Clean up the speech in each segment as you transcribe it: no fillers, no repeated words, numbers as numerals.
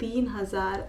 3000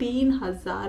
3000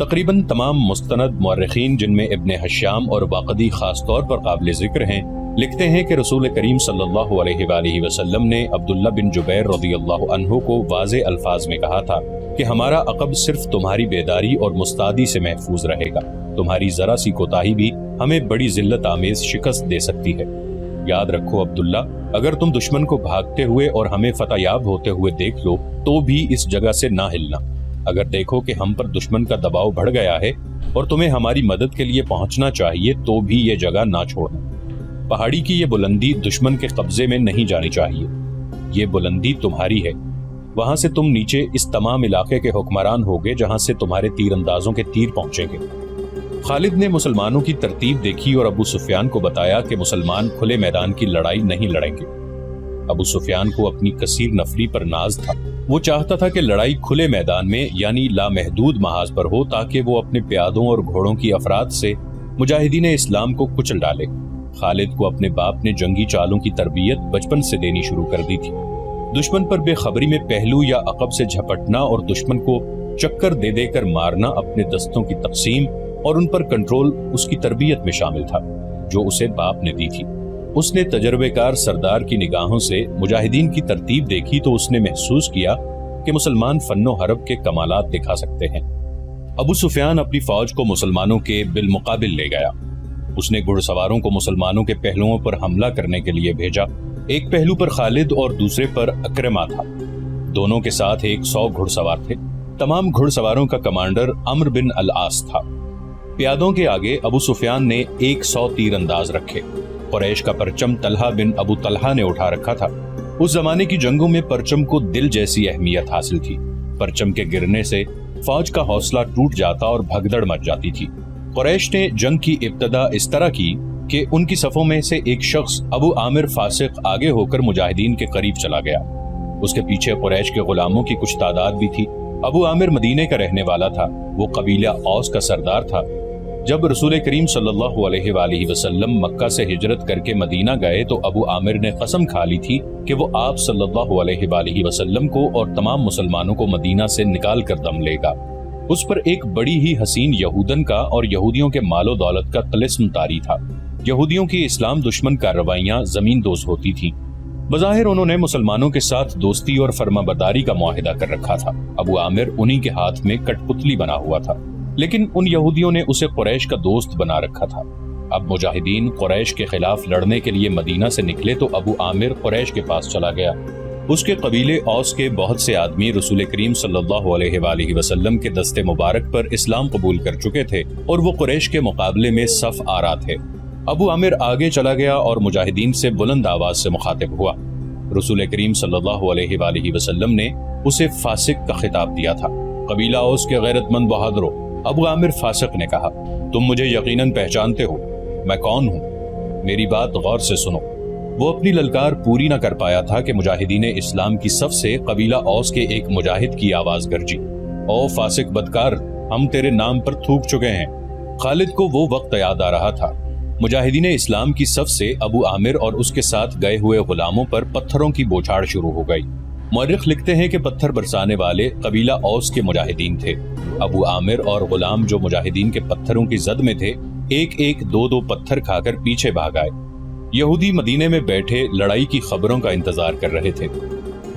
تقریباً تمام مستند مورخین، جن میں ابن حشام اور واقدی خاص طور پر قابل ذکر ہیں، لکھتے ہیں کہ رسول کریم صلی اللہ علیہ وآلہ وسلم نے عبداللہ بن جبیر رضی اللہ عنہ کو واضح الفاظ میں کہا تھا کہ ہمارا عقب صرف تمہاری بیداری اور مستعدی سے محفوظ رہے گا، تمہاری ذرا سی کوتاہی بھی ہمیں بڑی ذلت آمیز شکست دے سکتی ہے۔ یاد رکھو عبداللہ، اگر تم دشمن کو بھاگتے ہوئے اور ہمیں فتح یاب ہوتے ہوئے دیکھ لو تو بھی اس جگہ سے نہ ہلنا۔ اگر دیکھو کہ ہم پر دشمن کا دباؤ بڑھ گیا ہے اور تمہیں ہماری مدد کے لیے پہنچنا چاہیے تو بھی یہ جگہ نہ چھوڑنا۔ پہاڑی کی یہ بلندی دشمن کے قبضے میں نہیں جانی چاہیے، یہ بلندی تمہاری ہے، وہاں سے تم نیچے اس تمام علاقے کے حکمران ہوگے جہاں سے تمہارے تیر اندازوں کے تیر پہنچیں گے۔ خالد نے مسلمانوں کی ترتیب دیکھی اور ابو سفیان کو بتایا کہ مسلمان کھلے میدان کی لڑائی نہیں لڑیں گے۔ ابو سفیان کو اپنی کثیر نفری پر ناز تھا، وہ چاہتا تھا کہ لڑائی کھلے میدان میں یعنی لامحدود محاذ پر ہو تاکہ وہ اپنے پیادوں اور گھوڑوں کی افراد سے مجاہدین اسلام کو کچل ڈالے۔ خالد کو اپنے باپ نے جنگی چالوں کی تربیت بچپن سے دینی شروع کر دی تھی۔ دشمن پر بے خبری میں پہلو یا عقب سے جھپٹنا اور دشمن کو چکر دے دے کر مارنا، اپنے دستوں کی تقسیم اور ان پر کنٹرول اس کی تربیت میں شامل تھا جو اسے باپ نے دی تھی۔ اس نے تجربے کار سردار کی نگاہوں سے مجاہدین کی ترتیب دیکھی تو اس نے محسوس کیا کہ مسلمان فن و حرب کے کمالات دکھا سکتے ہیں۔ ابو سفیان اپنی فوج کو مسلمانوں کے بالمقابل لے گیا۔ اس نے گھڑ سواروں کو مسلمانوں کے پہلوؤں پر حملہ کرنے کے لیے بھیجا۔ ایک پہلو پر خالد اور دوسرے پر اکرمہ تھا، دونوں کے ساتھ 100 گھڑ سوار تھے۔ تمام گھڑ سواروں کا کمانڈر عمر بن العاص تھا۔ پیادوں کے آگے ابو سفیان نے 100 تیر انداز رکھے۔ قریش کا پرچم طلحہ بن ابو طلحہ نے اٹھا رکھا تھا۔ اس زمانے کی جنگوں میں پرچم کو دل جیسی اہمیت حاصل تھی۔ پرچم کے گرنے سے فوج کا حوصلہ ٹوٹ جاتا اور بھگدڑ مچ جاتی تھی۔ قریش نے جنگ کی ابتدا اس طرح کی کہ ان کی صفوں میں سے ایک شخص ابو عامر فاسق آگے ہو کر مجاہدین کے قریب چلا گیا۔ اس کے پیچھے قریش کے غلاموں کی کچھ تعداد بھی تھی۔ ابو عامر مدینے کا رہنے والا تھا، وہ قبیلہ اوس کا سردار تھا۔ جب رسول کریم صلی اللہ علیہ وآلہ وسلم مکہ سے ہجرت کر کے مدینہ گئے تو ابو عامر نے قسم کھا لی تھی کہ وہ آپ صلی اللہ علیہ وآلہ وسلم کو اور تمام مسلمانوں کو مدینہ سے نکال کر دم لے گا۔ اس پر ایک بڑی ہی حسین یہودن کا اور یہودیوں کے مال و دولت کا طلسم طاری تھا۔ یہودیوں کی اسلام دشمن کارروائیاں زمین دوز ہوتی تھیں۔ بظاہر انہوں نے مسلمانوں کے ساتھ دوستی اور فرما برداری کا معاہدہ کر رکھا تھا۔ ابو عامر انہی کے ہاتھ میں کٹ پتلی بنا ہوا تھا، لیکن ان یہودیوں نے اسے قریش کا دوست بنا رکھا تھا۔ اب مجاہدین قریش کے خلاف لڑنے کے لیے مدینہ سے نکلے تو ابو عامر قریش کے پاس چلا گیا۔ اس کے قبیلے اوس کے بہت سے آدمی رسول کریم صلی اللہ علیہ وآلہ وسلم کے دست مبارک پر اسلام قبول کر چکے تھے اور وہ قریش کے مقابلے میں صف آرا تھے۔ ابو عامر آگے چلا گیا اور مجاہدین سے بلند آواز سے مخاطب ہوا۔ رسول کریم صلی اللہ علیہ وآلہ وسلم نے اسے فاسق کا خطاب دیا تھا۔ قبیلہ اوس کے غیرت مند بہادروں، ابو عامر فاسق نے کہا، تم مجھے یقیناً پہچانتے ہو، میں کون ہوں؟ میری بات غور سے سنو۔ وہ اپنی للکار پوری نہ کر پایا تھا کہ مجاہدین اسلام کی صف سے قبیلہ اوس کے ایک مجاہد کی آواز گرجی، او فاسق بدکار، ہم تیرے نام پر تھوک چکے ہیں۔ خالد کو وہ وقت یاد آ رہا تھا۔ مجاہدین اسلام کی صف سے ابو عامر اور اس کے ساتھ گئے ہوئے غلاموں پر پتھروں کی بوچھاڑ شروع ہو گئی۔ مورخ لکھتے ہیں کہ پتھر برسانے والے قبیلہ اوس کے مجاہدین تھے۔ ابو عامر اور غلام جو مجاہدین کے پتھروں کی زد میں تھے، ایک ایک دو دو پتھر کھا کر پیچھے بھاگ آئے۔ یہودی مدینے میں بیٹھے لڑائی کی خبروں کا انتظار کر رہے تھے۔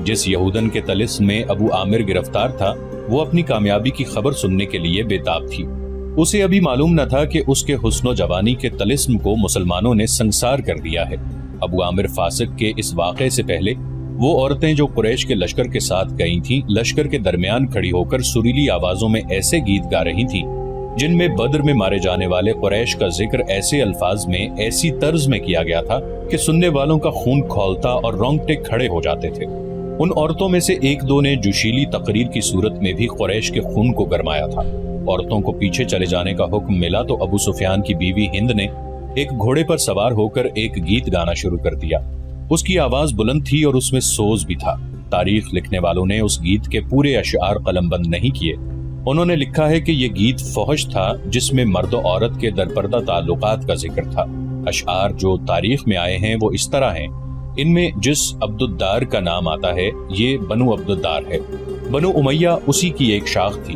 جس یہودن کے طلسم میں ابو عامر گرفتار تھا، وہ اپنی کامیابی کی خبر سننے کے لیے بے تاب تھی۔ اسے ابھی معلوم نہ تھا کہ اس کے حسن و جوانی کے طلسم کو مسلمانوں نے سنسار کر دیا ہے۔ ابو عامر فاسق کے اس واقعے سے پہلے وہ عورتیں جو قریش کے لشکر کے ساتھ گئی تھیں، لشکر کے درمیان کھڑی ہو کر سریلی آوازوں میں ایسے گیت گا رہی تھیں جن میں بدر میں مارے جانے والے قریش کا ذکر ایسے الفاظ میں، ایسی طرز میں کیا گیا تھا کہ سننے والوں کا خون کھولتا اور رونگٹے کھڑے ہو جاتے تھے۔ ان عورتوں میں سے ایک دو نے جوشیلی تقریر کی صورت میں بھی قریش کے خون کو گرمایا تھا۔ عورتوں کو پیچھے چلے جانے کا حکم ملا تو ابو سفیان کی بیوی ہند نے ایک گھوڑے پر سوار ہو کر ایک گیت گانا شروع کر دیا۔ اس کی آواز بلند تھی اور اس میں سوز بھی تھا۔ تاریخ لکھنے والوں نے اس گیت کے پورے اشعار قلم بند نہیں کیے۔ انہوں نے لکھا ہے کہ یہ گیت فحش تھا جس میں مرد و عورت کے درپردہ تعلقات کا ذکر تھا۔ اشعار جو تاریخ میں آئے ہیں وہ اس طرح ہیں۔ ان میں جس عبدالدار کا نام آتا ہے یہ بنو عبدالدار ہے۔ بنو امیہ اسی کی ایک شاخ تھی۔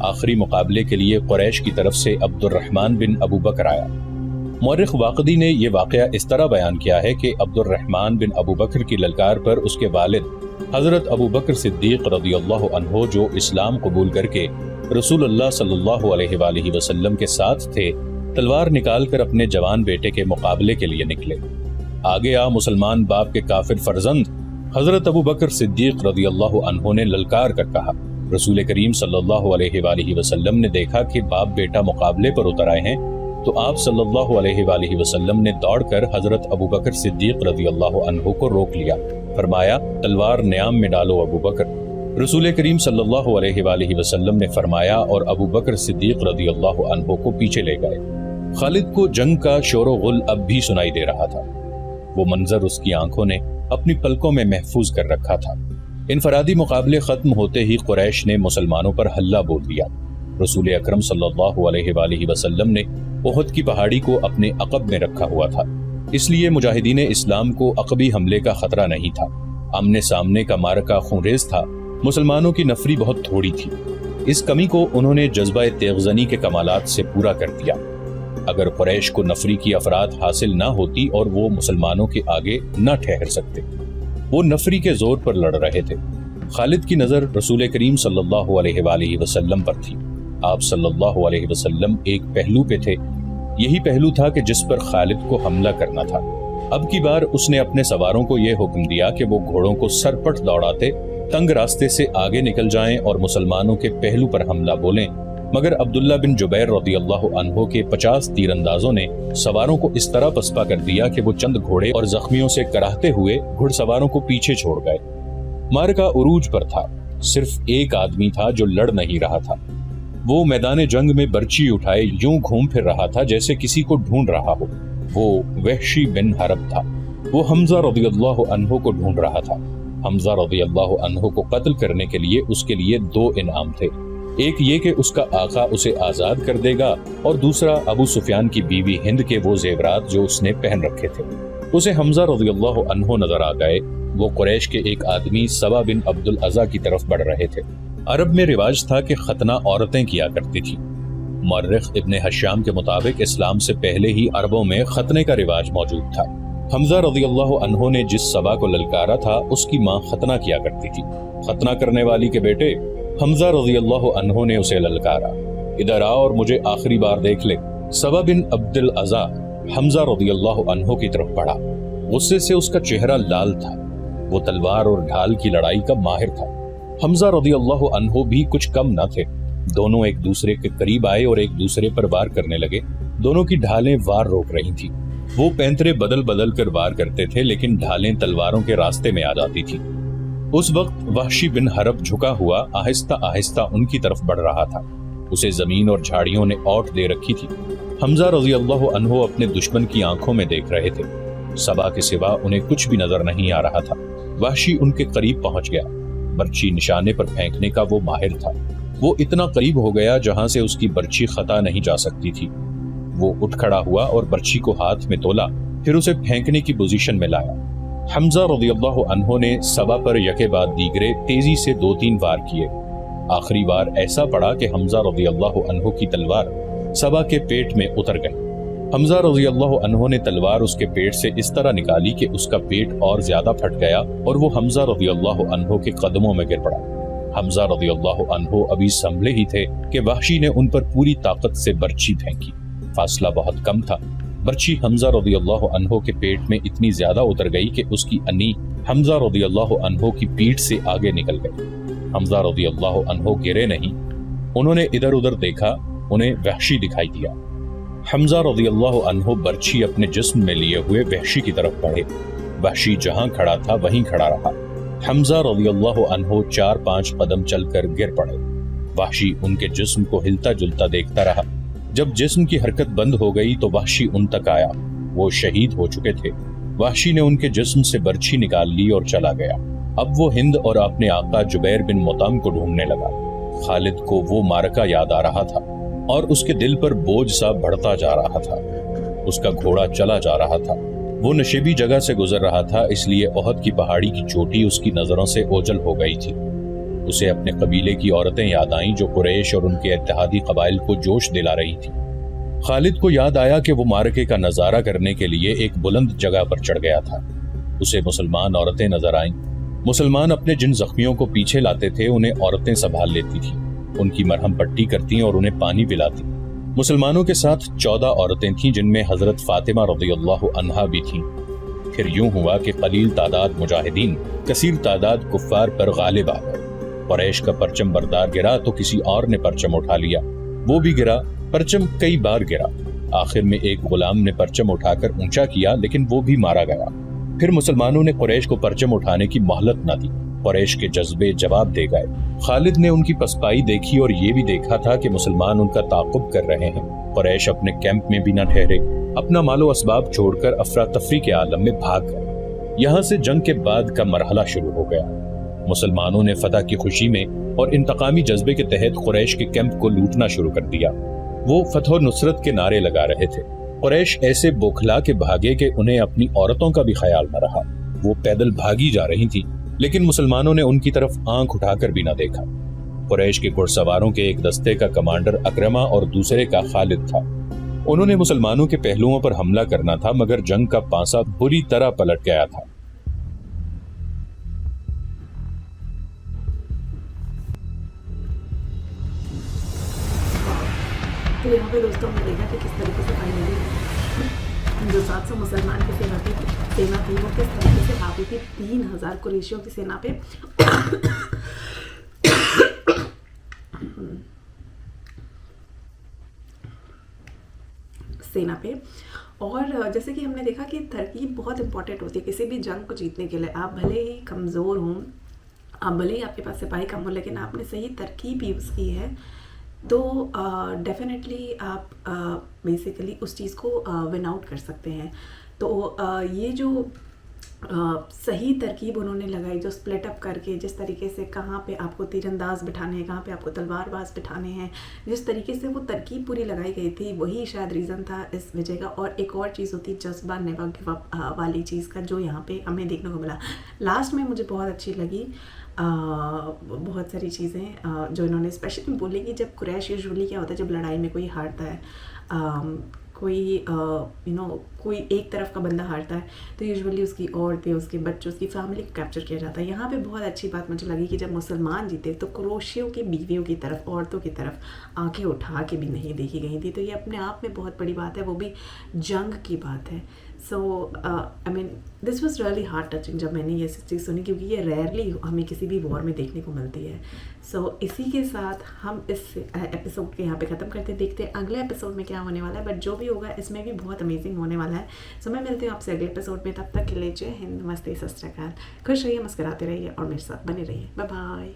آخری مقابلے کے لیے قریش کی طرف سے عبد الرحمن بن ابو بکر آیا۔ مورخ واقدی نے یہ واقعہ اس طرح بیان کیا ہے کہ عبد الرحمن بن ابو بکر کی للکار پر اس کے والد حضرت ابو بکر صدیق رضی اللہ عنہ، جو اسلام قبول کر کے رسول اللہ صلی اللہ علیہ وآلہ وسلم کے ساتھ تھے، تلوار نکال کر اپنے جوان بیٹے کے مقابلے کے لیے نکلے۔ آگے آ مسلمان باپ کے کافر فرزند حضرت ابو بکر صدیق رضی اللہ عنہ نے للکار کر کہا۔ رسول کریم صلی اللہ علیہ وآلہ وسلم نے دیکھا کہ باپ بیٹا مقابلے پر اتر آئے ہیں، تو آپ صلی اللہ علیہ وآلہ وسلم نے دوڑ کر حضرت ابو بکر صدیق رضی اللہ عنہ کو روک لیا، فرمایا تلوار نیام میں ڈالو ابو بکر۔ رسول کریم صلی اللہ علیہ وآلہ وسلم نے فرمایا اور ابو بکر صدیق رضی اللہ عنہ کو پیچھے لے گئے۔ خالد کو جنگ کا شور و غل اب بھی سنائی دے رہا تھا۔ وہ منظر اس کی آنکھوں نے اپنی پلکوں میں محفوظ کر رکھا تھا۔ انفرادی مقابلے ختم ہوتے ہی قریش نے مسلمانوں پر حملہ بول دیا۔ رسول اکرم صلی اللہ علیہ وآلہ وسلم نے احد کی پہاڑی کو اپنے عقب میں رکھا ہوا تھا، اس لیے مجاہدین اسلام کو عقبی حملے کا خطرہ نہیں تھا۔ آمنے سامنے کا معرکہ خونریز تھا، مسلمانوں کی نفری بہت تھوڑی تھی۔ اس کمی کو انہوں نے جذبہ تیغزنی کے کمالات سے پورا کر دیا۔ اگر قریش کو نفری کی افراد حاصل نہ ہوتی اور وہ مسلمانوں کے آگے نہ ٹھہر سکتے، وہ نفری کے زور پر لڑ رہے تھے۔ خالد کی نظر رسول کریم صلی اللہ علیہ وآلہ وسلم پر تھی۔ آپ صلی اللہ علیہ وسلم ایک پہلو پہ تھے، یہی پہلو تھا کہ جس پر خالد کو حملہ کرنا تھا۔ اب کی بار اس نے اپنے سواروں کو یہ حکم دیا کہ وہ گھوڑوں کو سرپٹ دوڑاتے تنگ راستے سے آگے نکل جائیں اور مسلمانوں کے پہلو پر حملہ بولیں، مگر عبداللہ بن جبیر رضی اللہ عنہ کے 50 تیر اندازوں نے سواروں کو اس طرح پسپا کر دیا کہ وہ چند گھوڑے اور زخمیوں سے کراہتے ہوئے گھڑ سواروں کو پیچھے چھوڑ گئے۔ معرکہ عروج پر تھا، صرف ایک آدمی تھا جو لڑ نہیں رہا تھا۔ وہ میدان جنگ میں برچی اٹھائے یوں گھوم پھر رہا تھا جیسے کسی کو ڈھونڈ رہا ہو۔ وہ وحشی بن حرب تھا۔ وہ حمزہ رضی اللہ عنہ کو ڈھونڈ رہا تھا۔ حمزہ رضی اللہ عنہ کو قتل کرنے کے لیے اس کے لیے 2 انعام تھے، ایک یہ کہ اس کا آقا اسے آزاد کر دے گا، اور دوسرا ابو سفیان کی بیوی ہند کے وہ زیورات جو اس نے پہن رکھے تھے۔ اسے حمزہ رضی اللہ عنہ نظر آ گئے۔ وہ قریش کے ایک آدمی سبا بن عبد العزا کی طرف بڑھ رہے تھے۔ عرب میں رواج تھا کہ ختنہ عورتیں کیا کرتی تھی۔ مورخ ابن حشام کے مطابق اسلام سے پہلے ہی عربوں میں ختنے کا رواج موجود تھا۔ حمزہ رضی اللہ عنہ نے جس سبا کو للکارا تھا اس کی ماں ختنہ کیا کرتی تھی۔ ختنہ کرنے والی کے بیٹے حمزہ رضی اللہ عنہ نے اسے للکارا، ادھر آ اور مجھے آخری بار دیکھ لے۔ سبا بن عبد العزا حمزہ رضی اللہ عنہ کی طرف بڑھا، غصے سے اس کا چہرہ لال تھا۔ وہ تلوار اور ڈھال کی لڑائی کا ماہر تھا۔ حمزہ رضی اللہ عنہ بھی کچھ کم نہ تھے۔ دونوں ایک دوسرے کے قریب آئے اور ایک دوسرے پر وار کرنے لگے۔ دونوں کی ڈھالیں وار روک رہی تھیں۔ وہ پینترے بدل بدل کر وار کرتے تھے، لیکن ڈھالیں تلواروں کے راستے میں آ جاتی تھی۔ اس وقت وحشی بن حرب جھکا ہوا آہستہ آہستہ ان کی طرف بڑھ رہا تھا۔ اسے زمین اور جھاڑیوں نے اوٹ دے رکھی تھی۔ حمزہ رضی اللہ عنہ اپنے دشمن کی آنکھوں میں دیکھ رہے تھے۔ سبا کے سوا انہیں کچھ بھی نظر نہیں آ رہا تھا۔ وحشی ان کے قریب پہنچ گیا۔ برچی نشانے پر پھینکنے کا وہ ماہر تھا۔ وہ اتنا قریب ہو گیا جہاں سے اس کی برچی خطا نہیں جا سکتی تھی۔ وہ اٹھ کھڑا ہوا اور برچی کو ہاتھ میں تولا، پھر اسے پھینکنے کی پوزیشن میں لایا۔ حمزہ رضی اللہ عنہ نے سبا پر یکے بعد دیگرے تیزی سے 2-3 وار کیے۔ آخری وار ایسا پڑا کہ حمزہ رضی اللہ عنہ کی تلوار سبا کے پیٹ میں اتر گئی۔ حمزہ رضی اللہ عنہ نے تلوار اس کے پیٹ سے اس طرح نکالی کہ اس کا پیٹ اور زیادہ پھٹ گیا اور وہ حمزہ رضی اللہ عنہ کے قدموں میں گر پڑا۔ حمزہ رضی اللہ عنہ ابھی سنبھلے ہی تھے کہ وحشی نے ان پر پوری طاقت سے برچی پھینکی۔ فاصلہ بہت کم تھا۔ برچی حمزہ رضی اللہ عنہ کے پیٹ میں اتنی زیادہ اتر گئی کہ اس کی انی حمزہ رضی اللہ عنہ کی پیٹھ سے آگے نکل گئی۔ حمزہ رضی اللہ عنہ گرے نہیں، انہوں نے ادھر ادھر دیکھا، انہیں وحشی دکھائی دیا۔ حمزہ رضی اللہ عنہ برچی اپنے جسم میں لیے ہوئے وحشی کی طرف بڑھے۔ وحشی جہاں کھڑا تھا وہیں کھڑا رہا۔ حمزہ رضی اللہ عنہ 4-5 قدم چل کر گر پڑے۔ وحشی ان کے جسم کو ہلتا جلتا دیکھتا رہا۔ جب جسم کی حرکت بند ہو گئی تو وحشی ان تک آیا۔ وہ شہید ہو چکے تھے۔ وحشی نے ان کے جسم سے برچھی نکال لی اور چلا گیا۔ اب وہ ہند اور اپنے آقا جبیر بن مطعم کو ڈھونڈنے لگا۔ خالد کو وہ معرکہ یاد آ رہا تھا اور اس کے دل پر بوجھ سا بڑھتا جا رہا تھا۔ اس کا گھوڑا چلا جا رہا تھا۔ وہ نشیبی جگہ سے گزر رہا تھا، اس لیے احد کی پہاڑی کی چوٹی اس کی نظروں سے اوجھل ہو گئی تھی۔ اسے اپنے قبیلے کی عورتیں یاد آئیں جو قریش اور ان کے اتحادی قبائل کو جوش دلا رہی تھی۔ خالد کو یاد آیا کہ وہ معرکے کا نظارہ کرنے کے لیے ایک بلند جگہ پر چڑھ گیا تھا۔ اسے مسلمان عورتیں نظر آئیں۔ مسلمان اپنے جن زخمیوں کو پیچھے لاتے تھے انہیں عورتیں سنبھال لیتی تھیں، ان کی مرہم پٹی کرتی اور انہیں پانی پلاتی۔ مسلمانوں کے ساتھ 14 عورتیں تھیں جن میں حضرت فاطمہ رضی اللہ عنہا بھی تھیں۔ پھر یوں ہوا کہ قلیل تعداد مجاہدین کثیر تعداد کفار پر غالب آ گئے۔ قریش کا پرچم بردار گرا تو کسی اور نے پرچم اٹھا لیا، وہ بھی گرا، پرچم کئی بار گرا۔ آخر میں ایک غلام نے پرچم اٹھا کر اونچا کیا لیکن وہ بھی مارا گیا۔ پھر مسلمانوں نے قریش کو پرچم اٹھانے کی مہلت نہ دی۔ قریش کے جذبے جواب دے گئے۔ خالد نے ان کی پسپائی دیکھی اور یہ بھی دیکھا تھا کہ مسلمان ان کا تعاقب کر رہے ہیں۔ قریش اپنے کیمپ میں بھی نہ ٹھہرے، اپنا مال و اسباب چھوڑ کر افراتفری کے عالم میں بھاگ گئے۔ یہاں سے جنگ کے بعد کا مرحلہ شروع ہو گیا۔ مسلمانوں نے فتح کی خوشی میں اور انتقامی جذبے کے تحت قریش کے کیمپ کو لوٹنا شروع کر دیا۔ وہ فتح و نصرت کے نعرے لگا رہے تھے۔ قریش ایسے بوکھلا کے بھاگے کہ انہیں اپنی عورتوں کا بھی خیال نہ رہا۔ وہ پیدل بھاگی جا رہی تھی لیکن مسلمانوں نے ان کی طرف آنکھ اٹھا کر بھی نہ دیکھا۔ قریش کے گھڑ سواروں کے ایک دستے کا کمانڈر اکرمہ اور دوسرے کا خالد تھا۔ انہوں نے مسلمانوں کے پہلوؤں پر حملہ کرنا تھا مگر جنگ کا پانسا بری طرح پلٹ گیا تھا۔ تو یہاں پہ دوستوں نے دیکھا کہ کس طریقے سے فائنلی جو 700 مسلمان کی سینا تھی وہ کس طریقے سے آگئی تھی 3000 قریشیوں کی سینا پہ اور جیسے کہ ہم نے دیکھا کہ ترکیب بہت امپورٹنٹ ہوتی ہے کسی بھی جنگ کو جیتنے کے لیے۔ آپ بھلے ہی کمزور ہوں، آپ بھلے ہی آپ کے پاس سپاہی کم ہو، لیکن آپ نے صحیح ترکیب یوز کی ہے تو ڈیفینیٹلی آپ بیسیکلی اس چیز کو ون آؤٹ کر سکتے ہیں۔ تو یہ جو صحیح ترکیب انہوں نے لگائی، جو سپلٹ اپ کر کے جس طریقے سے کہاں پہ آپ کو تیر انداز بٹھانے ہیں، کہاں پہ آپ کو تلوار باز بٹھانے ہیں، جس طریقے سے وہ ترکیب پوری لگائی گئی تھی وہی شاید ریزن تھا اس وجہ کا۔ اور ایک اور چیز ہوتی جذبہ نیور گیو اپ والی چیز کا جو یہاں پہ ہمیں دیکھنے کو ملا۔ لاسٹ میں مجھے بہت اچھی لگی بہت ساری چیزیں جو انہوں نے اسپیشلی بولی کہ جب قریش یوزولی کیا ہوتا ہے جب لڑائی میں کوئی ہارتا ہے، کوئی ایک طرف کا بندہ ہارتا ہے تو یوزولی اس کی عورتیں، اس کے بچوں، اس کی فیملی کو کیپچر کیا جاتا ہے۔ یہاں پہ بہت اچھی بات مجھے لگی کہ جب مسلمان جیتے تو قریشیوں کی بیویوں کی طرف، عورتوں کی طرف آنکھیں اٹھا کے بھی نہیں دیکھی گئی تھی۔ تو یہ اپنے آپ میں بہت بڑی بات ہے، وہ بھی جنگ کی بات ہے۔ So I mean this was really heart touching جب میں نے یہ چیز سنی، کیونکہ یہ ریئرلی ہمیں کسی بھی وار میں دیکھنے کو ملتی ہے۔ سو اسی کے ساتھ ہم اس ایپیسوڈ کے یہاں پہ ختم کرتے، دیکھتے ہیں اگلے ایپیسوڈ میں کیا ہونے والا ہے، بٹ جو بھی ہوگا اس میں بھی بہت امیزنگ ہونے والا ہے۔ سو میں ملتی ہوں آپ سے اگلے ایپیسوڈ میں، تب تک کے لیے جے ہند، نمستے، ست شری اکال، خوش رہیے، مسکراتے رہیے اور میرے ساتھ بنے رہیے۔ Bye bye.